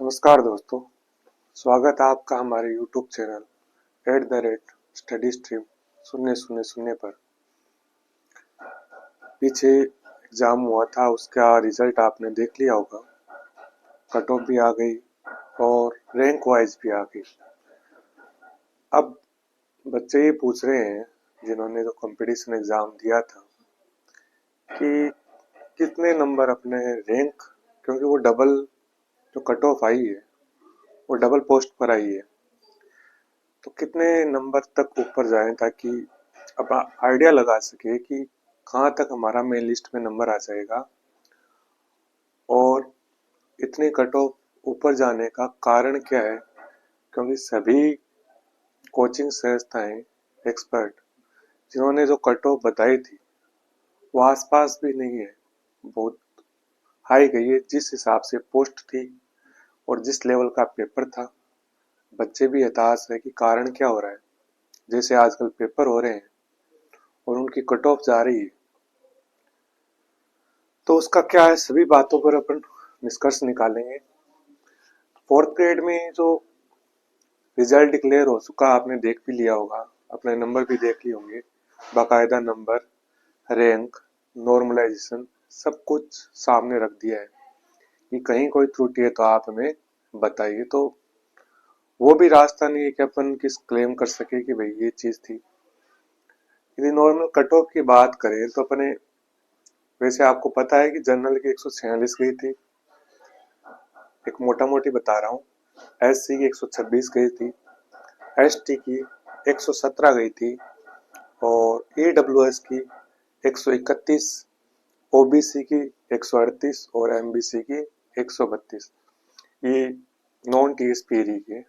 नमस्कार दोस्तों, स्वागत है आपका हमारे YouTube चैनल @स्टडी स्ट्रीम 000 पर। पीछे एग्जाम हुआ था, उसका रिजल्ट आपने देख लिया होगा। कट ऑफ भी आ गई और रैंक वाइज भी आ गई। अब बच्चे ये पूछ रहे हैं जिन्होंने जो कंपटीशन एग्जाम दिया था कि कितने नंबर अपने रैंक, क्योंकि वो डबल जो कट ऑफ आई है वो डबल पोस्ट पर आई है, तो कितने नंबर तक ऊपर जाएं ताकि अपना आइडिया लगा सके कि कहाँ तक हमारा मेन लिस्ट में नंबर आ जाएगा और इतने कट ऑफ ऊपर जाने का कारण क्या है। क्योंकि सभी कोचिंग संस्थाएं एक्सपर्ट जिन्होंने जो कट ऑफ बताई थी वो आसपास भी नहीं है, बहुत हाई गई है। जिस हिसाब से पोस्ट थी और जिस लेवल का पेपर था, बच्चे भी हताश है कि कारण क्या हो रहा है। जैसे आजकल पेपर हो रहे हैं और उनकी कट ऑफ जा रही है, तो उसका क्या है, सभी बातों पर अपन निष्कर्ष निकालेंगे। फोर्थ ग्रेड में जो रिजल्ट डिक्लेयर हो चुका आपने देख भी लिया होगा, अपने नंबर भी देख लिए होंगे, बाकायदा नंबर, रैंक, नॉर्मलाइजेशन सब कुछ सामने रख दिया है कि कहीं कोई त्रुटि है तो आप हमें बताइए। तो वो भी रास्ता नहीं है कि अपन किस क्लेम कर सके कि भाई ये चीज थी। यदि नॉर्मल कट ऑफ की बात करें तो अपने, वैसे आपको पता है कि जनरल की 146 गई थी, एक मोटा मोटी बता रहा हूँ। एससी की 126 गई थी, एसटी की 117 गई थी और ईडब्ल्यूएस की 131, ओबीसी की 138 और एमबीसी की 132। ये नॉन टीएसपी एरिया की है।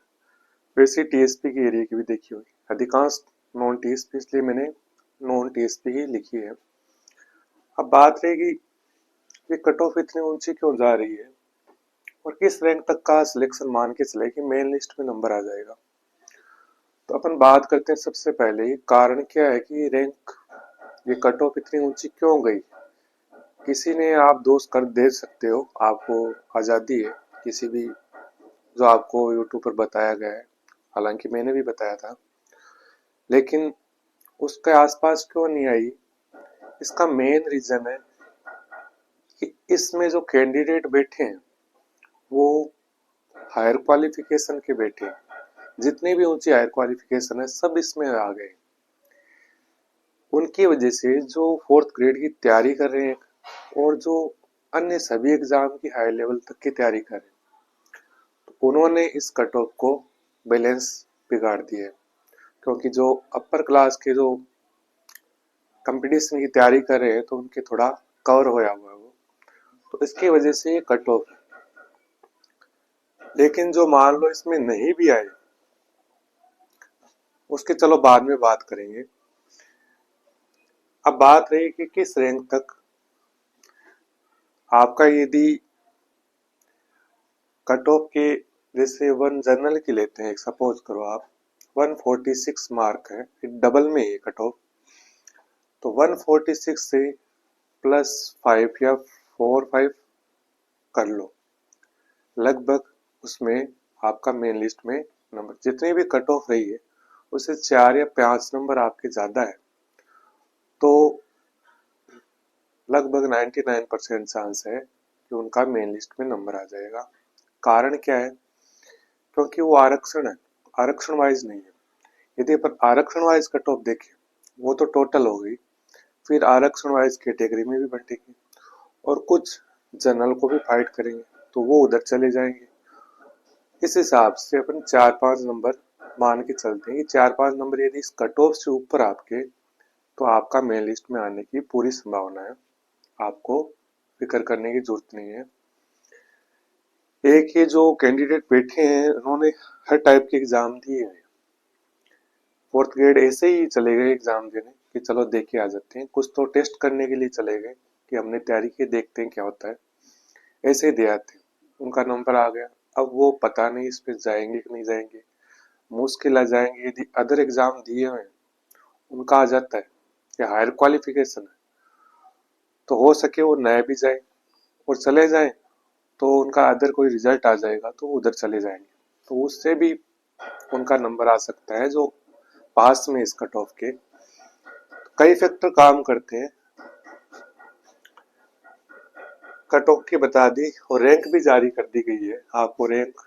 वैसे टीएसपी की एरिया की भी देखी होगी, अधिकांश नॉन टीएसपी, इसलिए मैंने नॉन टीएसपी ही लिखी है। अब बात रहेगी ये कट ऑफ इतनी ऊंची क्यों जा रही है और किस रैंक तक का सिलेक्शन मान के चले कि मेन लिस्ट में नंबर आ जाएगा। तो अपन बात करते हैं सबसे पहले कारण क्या है कि रैंक, ये कट ऑफ इतनी ऊंची क्यों गई। किसी ने आप दोष कर दे सकते हो, आपको आज़ादी है किसी भी जो आपको यूट्यूब पर बताया गया है, हालांकि मैंने भी बताया था, लेकिन उसके आसपास क्यों नहीं आई। इसका मेन रीजन है कि इसमें जो कैंडिडेट बैठे हैं वो हायर क्वालिफिकेशन के बैठे हैं। जितनी भी ऊंची हायर क्वालिफिकेशन है सब इसमें आ गए। उनकी वजह से जो फोर्थ ग्रेड की तैयारी कर रहे हैं और जो अन्य सभी एग्जाम की हाई लेवल तक की तैयारी कर रहे हैं, तो उन्होंने इस कट ऑफ को बैलेंस बिगाड़ दिया है। क्योंकि जो अपर क्लास के जो कंपटीशन की तैयारी कर रहे हैं तो उनके थोड़ा कवर होया हुआ है वो, तो इसकी वजह से ये कट ऑफ है। लेकिन जो मान लो इसमें नहीं भी आए, उसके चलो बाद में बात करेंगे। अब बात रही कि किस रैंक तक आपका, यदि कट ऑफ के, जैसे वन जनरल की लेते हैं, सपोज करो आप 146 मार्क है, डबल में है कट ऑफ, तो 146 से +5 या 4-5 कर लो, लगभग उसमें आपका मेन लिस्ट में नंबर जितनी भी कट ऑफ रही है उससे 4 या 5 नंबर आपके ज्यादा है, तो लगभग 99% चांस है कि उनका मेन लिस्ट में नंबर आ जाएगा। कारण क्या है, क्योंकि वो आरक्षण है, आरक्षण वाइज नहीं है। यदि अपन आरक्षण वाइज कट ऑफ देखें वो तो टोटल हो गई, फिर आरक्षण वाइज कैटेगरी में भी बंटेगी और कुछ जनरल को भी फाइट करेंगे तो वो उधर चले जाएंगे। इस हिसाब से अपन 4-5 नंबर मान के चलते हैं कि 4-5 नंबर यदि इस कट ऑफ से ऊपर आपके, तो आपका मेन लिस्ट में आने की पूरी संभावना है, आपको फिक्र करने की जरूरत नहीं है। एक ये जो कैंडिडेट बैठे हैं उन्होंने हर टाइप के एग्जाम दिए हैं, फोर्थ ग्रेड ऐसे ही चले गए एग्जाम देने कि चलो देख के आ जाते हैं, कुछ तो टेस्ट करने के लिए चले गए कि हमने तैयारी की, देखते हैं क्या होता है, ऐसे ही दे आते, उनका नंबर आ गया। अब वो पता नहीं इस पे जाएंगे कि नहीं जाएंगे, मुश्किल आ जाएंगे। यदि अदर एग्जाम दिए हुए हैं उनका आ जाता है या हायर क्वालिफिकेशन है, तो हो सके वो नए भी जाए और चले जाए तो उनका अदर कोई रिजल्ट आ जाएगा तो उधर चले जाएंगे, तो उससे भी उनका नंबर आ सकता है जो पास में इस कट ऑफ के। कई फैक्टर काम करते हैं। कट ऑफ की बता दी और रैंक भी जारी कर दी गई है। आपको रैंक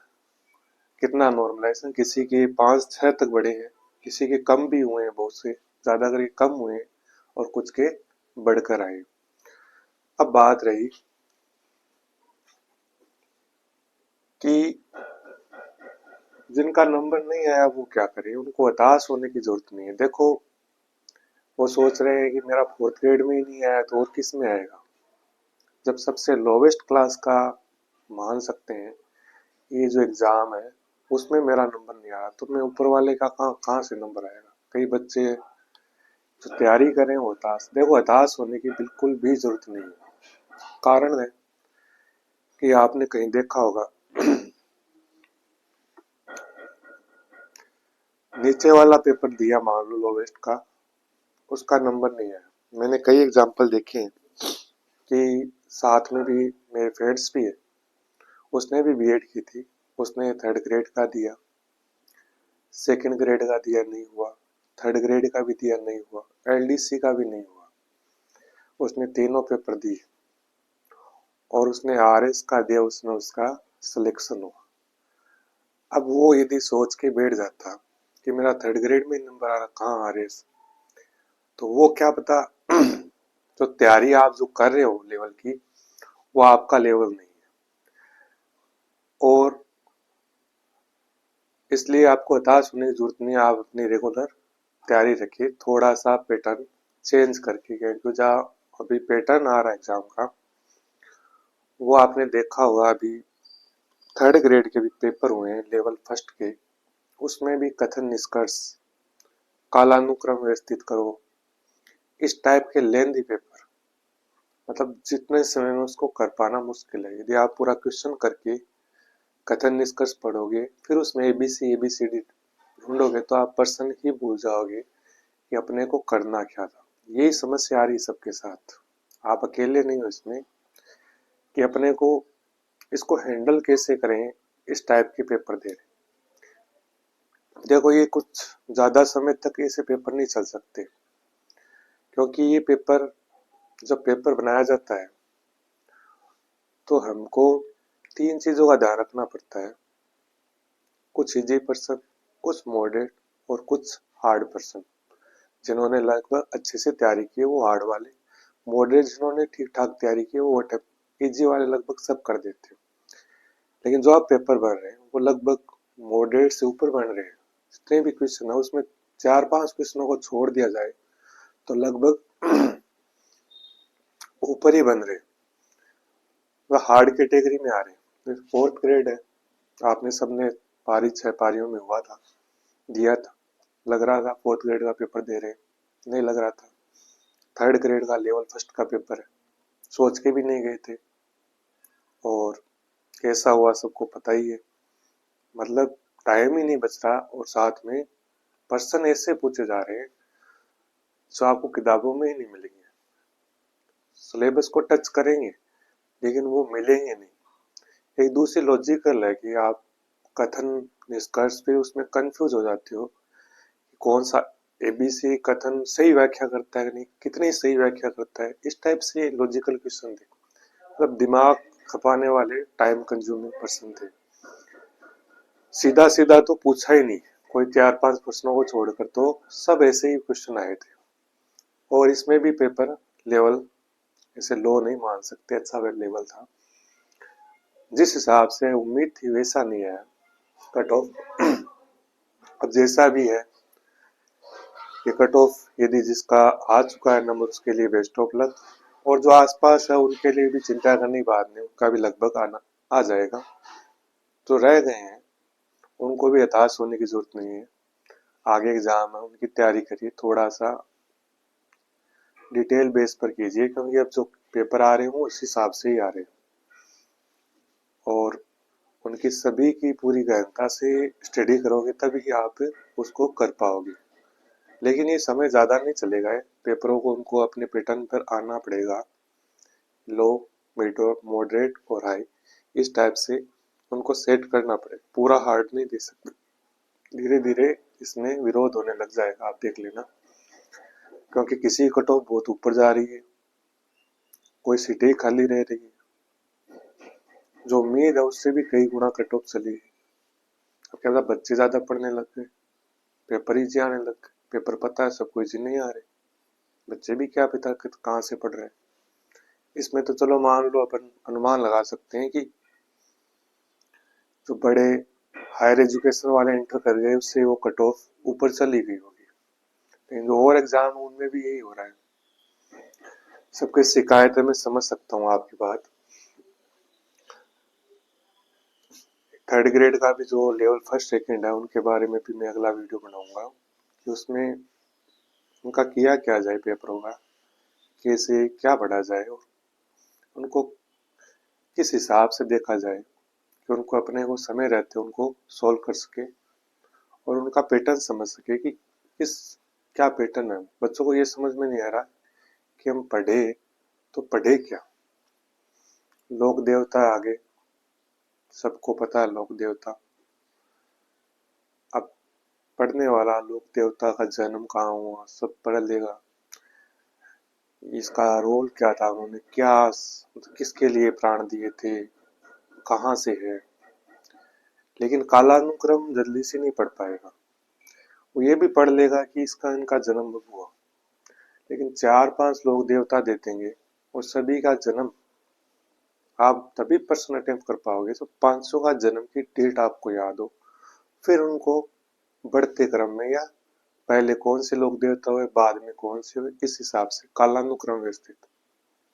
कितना नॉर्मलाइजेशन, किसी के 5-6 तक बढ़े हैं, किसी के कम भी हुए हैं, बहुत से ज्यादा करके कम हुए हैं और कुछ के बढ़कर आए। अब बात रही कि जिनका नंबर नहीं आया वो क्या करें। उनको हताश होने की जरूरत नहीं है। देखो, वो सोच रहे हैं कि मेरा फोर्थ ग्रेड में ही नहीं आया तो और किस में आएगा। जब सबसे लोवेस्ट क्लास का मान सकते हैं ये जो एग्जाम है उसमें मेरा नंबर नहीं आया तो मैं ऊपर वाले का कहाँ कहाँ से नंबर आएगा। कई बच्चे जो तैयारी करें वो हताश। देखो, हताश होने की बिल्कुल भी जरूरत नहीं है। कारण है कि आपने कहीं देखा होगा नीचे वाला पेपर दिया मान लो लोवेस्ट का, उसका नंबर नहीं आया। मैंने कई एग्जाम्पल देखे हैं कि साथ में भी मेरे फ्रेंड्स भी है, उसने भी बीएड की थी, उसने थर्ड ग्रेड का दिया, सेकंड ग्रेड का दिया नहीं हुआ, थर्ड ग्रेड का भी दिया नहीं हुआ, एलडीसी का भी नहीं हुआ। उसने तीनों पेपर दिए और उसने आरएस का दिया, उसने उसका सिलेक्शन हुआ। अब वो यदि सोच के बैठ जाता कि मेरा थर्ड ग्रेड में नंबर आ रहा, कहाँ आरएस, तो वो क्या पता जो तैयारी आप जो कर रहे हो लेवल की वो आपका लेवल नहीं है। और इसलिए आपको हताश होने की जरूरत नहीं है। आप अपनी रेगुलर तैयारी रखिए, थोड़ा सा पैटर्न चेंज करके, क्योंकि जहाँ अभी पैटर्न आ रहा है एग्जाम का वो आपने देखा होगा। अभी थर्ड ग्रेड के भी पेपर हुए हैं लेवल फर्स्ट के, उसमें भी कथन निष्कर्ष, कालानुक्रम व्यवस्थित करो, इस टाइप के लेंथी पेपर, मतलब जितने समय में उसको कर पाना मुश्किल है। यदि आप पूरा क्वेश्चन करके कथन निष्कर्ष पढ़ोगे फिर उसमें एबीसीडी ढूंढोगे तो आप पर्सन ही भूल जाओगे कि अपने को करना क्या था। यही समस्या आ रही सबके साथ, आप अकेले नहीं हो इसमें कि अपने को इसको हैंडल कैसे करें। इस टाइप के पेपर दे रहे, देखो ये कुछ ज्यादा समय तक ऐसे पेपर नहीं चल सकते, क्योंकि ये पेपर जब पेपर बनाया जाता है तो हमको 3 चीजों का ध्यान रखना पड़ता है। कुछ इजी पर्सन, कुछ मॉडरेट और कुछ हार्ड पर्सन। जिन्होंने लगभग अच्छे से तैयारी की है वो हार्ड वाले, मॉडरेट जिन्होंने ठीक ठाक तैयारी की है वो इजी वाले लगभग सब कर देते हैं। लेकिन जो आप पेपर बन रहे हैं वो लगभग मॉडरेट से ऊपर बन रहे हैं। जितने भी क्वेश्चन है उसमें 4-5 क्वेश्चनों को छोड़ दिया जाए तो लगभग ऊपर ही बन रहे हैं, वह हार्ड कैटेगरी में आ रहे हैं। फोर्थ ग्रेड है, आपने सबने पारी 6 पारियों में हुआ था, दिया था, लग रहा था फोर्थ ग्रेड का पेपर दे रहे हैं, नहीं लग रहा था। थर्ड ग्रेड का लेवल फर्स्ट का पेपर है, सोच के भी नहीं गए थे और कैसा हुआ सबको पता ही है। मतलब टाइम ही नहीं बच रहा और साथ में पर्सन ऐसे पूछे जा रहे हैं जो आपको किताबों में ही नहीं मिलेंगे। सिलेबस को टच करेंगे लेकिन वो मिलेंगे नहीं। एक दूसरी लॉजिकल है कि आप कथन निष्कर्ष पे उसमें कंफ्यूज हो जाते हो कौन सा एबीसी कथन सही व्याख्या करता है नहीं, कितनी सही व्याख्या करता है। इस टाइप से लॉजिकल क्वेश्चन थे, मतलब दिमाग खपाने वाले टाइम कंज्यूमिंग पर्सन थे। सीधा सीधा तो पूछा ही नहीं, कोई 4-5 प्रश्नों को छोड़कर तो सब ऐसे ही क्वेश्चन आए थे। और इसमें भी पेपर लेवल ऐसे लो नहीं मान सकते, अच्छा लेवल था। जिस हिसाब से उम्मीद थी वैसा नहीं आया कट ऑफ। अब जैसा भी है ये कट ऑफ, यदि जिसका आ चुका है नंबर उसके लिए बेस्ट ऑफ लक, और जो आसपास है उनके लिए भी चिंता करने की बात नहीं, उनका भी लगभग आना आ जाएगा। जो रह गए हैं उनको भी हताश होने की जरूरत नहीं है। आगे एग्जाम है, उनकी तैयारी करिए, थोड़ा सा डिटेल बेस पर कीजिए, क्योंकि अब जो पेपर आ रहे हैं वो उस हिसाब से ही आ रहे हैं और उनकी सभी की पूरी गहनता से स्टडी करोगे तभी आप उसको कर पाओगे। लेकिन ये समय ज़्यादा नहीं चलेगा है, पेपरों को उनको अपने पैटर्न पर आना पड़ेगा। लो, मिड, मॉडरेट और हाई, इस टाइप से उनको सेट करना पड़ेगा, पूरा हार्ड नहीं दे सकते। धीरे धीरे इसमें विरोध होने लग जाएगा, आप देख लेना, क्योंकि किसी की कट ऑफ बहुत ऊपर जा रही है, कोई सीटें खाली रह रही है, जो उम्मीद है उससे भी कई गुना कट ऑफ चली है। अब क्या पता बच्चे ज्यादा पढ़ने लग गए, पेपर इजी आने लग गए, पेपर पता है सबको इजी नहीं आ रहे, बच्चे भी क्या पता कहाँ से पढ़ रहे हैं। इसमें तो चलो मान लो अपन अनुमान लगा सकते हैं कि जो बड़े हायर एजुकेशन वाले एंटर कर गए उससे वो कट ऑफ ऊपर चली गई होगी, लेकिन जो और एग्जाम उनमें भी यही हो रहा है। सबकी शिकायत है, मैं समझ सकता हूँ आपकी बात। थर्ड ग्रेड का भी जो लेवल फर्स्ट सेकंड है उनके बारे में भी मैं अगला वीडियो बनाऊंगा कि उसमें उनका किया क्या जाए, पेपरों का कैसे क्या पढ़ा जाए और उनको किस हिसाब से देखा जाए कि उनको अपने को समय रहते उनको सॉल्व कर सके और उनका पैटर्न समझ सके कि किस क्या पैटर्न है। बच्चों को ये समझ में नहीं आ रहा कि हम पढ़े तो पढ़े क्या। लोक देवता आगे सबको पता है, लोक देवता। अब पढ़ने वाला लोक देवता का जन्म कहाँ हुआ सब पढ़ लेगा, इसका रोल क्या था, उन्होंने क्या किसके लिए प्राण दिए थे, कहाँ से है, लेकिन कालानुक्रम जल्दी से नहीं पढ़ पाएगा। वो ये भी पढ़ लेगा कि इसका इनका जन्म कब हुआ, लेकिन 4-5 लोग देवता दे देंगे और सभी का जन्म आप तभी प्रश्न अटेम्प्ट कर पाओगे तो 500 का जन्म की डेट आपको याद हो, फिर उनको बढ़ते क्रम में या पहले कौन से लोग देवता हुए बाद में कौन से हुए, इस हिसाब से कालानुक्रम व्यवस्थित।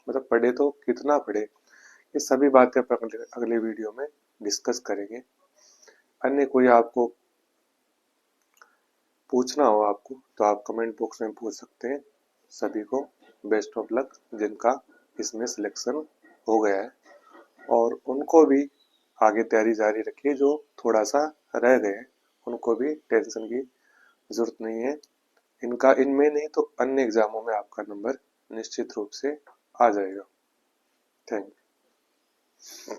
मतलब पढ़े तो कितना पढ़े, ये सभी बातें अपन अगले वीडियो में डिस्कस करेंगे। अन्य कोई आपको पूछना हो आपको तो आप कमेंट बॉक्स में पूछ सकते हैं। सभी को बेस्ट ऑफ लक जिनका इसमें सिलेक्शन हो गया है, और उनको भी आगे तैयारी जारी रखिए, जो थोड़ा सा रह गए उनको भी टेंशन की जरूरत नहीं है। इनका इनमें नहीं तो अन्य एग्जामों में आपका नंबर निश्चित रूप से आ जाएगा। Thank you.